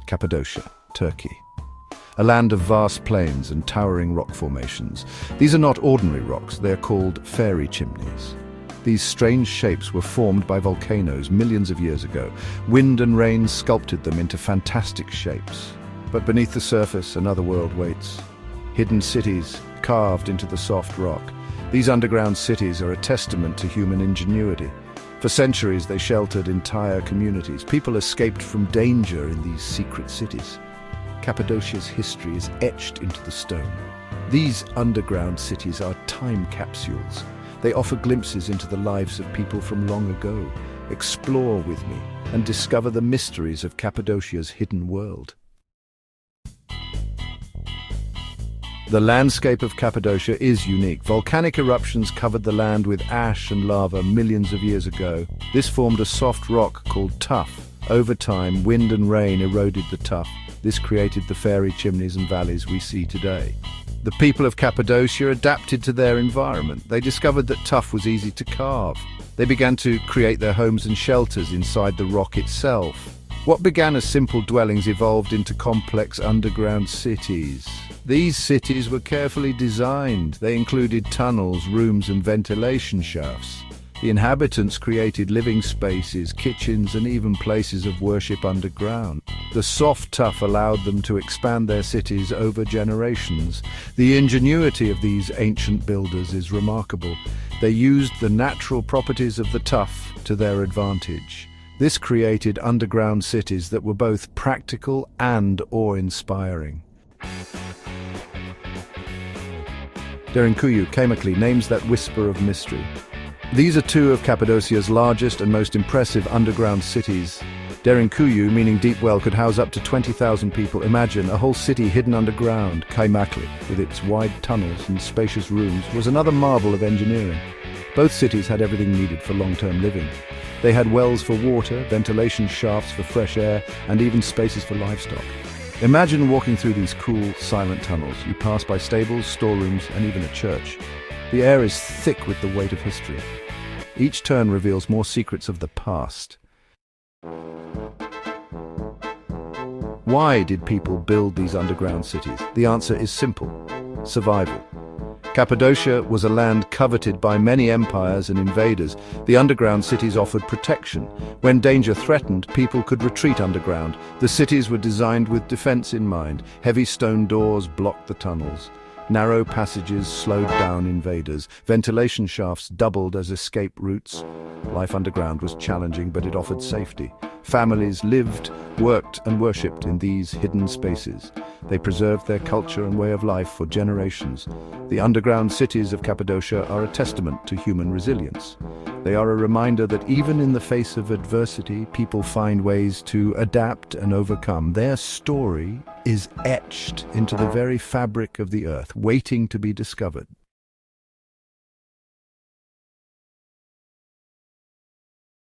Cappadocia, Turkey. A land of vast plains and towering rock formations. These are not ordinary rocks, they are called fairy chimneys. These strange shapes were formed by volcanoes millions of years ago. Wind and rain sculpted them into fantastic shapes. But beneath the surface, another world waits. Hidden cities, carved into the soft rock. These underground cities are a testament to human ingenuity. For centuries, they sheltered entire communities. People escaped from danger in these secret cities. Cappadocia's history is etched into the stone. These underground cities are time capsules. They offer glimpses into the lives of people from long ago. Explore with me and discover the mysteries of Cappadocia's hidden world. The landscape of Cappadocia is unique. Volcanic eruptions covered the land with ash and lava millions of years ago. This formed a soft rock called tuff. Over time, wind and rain eroded the tuff. This created the fairy chimneys and valleys we see today. The people of Cappadocia adapted to their environment. They discovered that tuff was easy to carve. They began to create their homes and shelters inside the rock itself. What began as simple dwellings evolved into complex underground cities. These cities were carefully designed. They included tunnels, rooms, and ventilation shafts. The inhabitants created living spaces, kitchens, and even places of worship underground. The soft tuff allowed them to expand their cities over generations. The ingenuity of these ancient builders is remarkable. They used the natural properties of the tuff to their advantage. This created underground cities that were both practical and awe-inspiring. Derinkuyu and Kaymakli names that whisper of mystery. These are two of Cappadocia's largest and most impressive underground cities. Derinkuyu, meaning deep well, could house up to 20,000 people. Imagine a whole city hidden underground. Kaymakli, with its wide tunnels and spacious rooms, was another marvel of engineering. Both cities had everything needed for long-term living. They had wells for water, ventilation shafts for fresh air, and even spaces for livestock. Imagine walking through these cool, silent tunnels. You pass by stables, storerooms, and even a church. The air is thick with the weight of history. Each turn reveals more secrets of the past. Why did people build these underground cities? The answer is simple: survival. Cappadocia was a land coveted by many empires and invaders. The underground cities offered protection. When danger threatened, people could retreat underground. The cities were designed with defense in mind. Heavy stone doors blocked the tunnels. Narrow passages slowed down invaders. Ventilation shafts doubled as escape routes. Life underground was challenging, but it offered safety. Families lived, worked, and worshipped in these hidden spaces. They preserved their culture and way of life for generations. The underground cities of Cappadocia are a testament to human resilience. They are a reminder that even in the face of adversity, people find ways to adapt and overcome. Their story is etched into the very fabric of the earth, waiting to be discovered.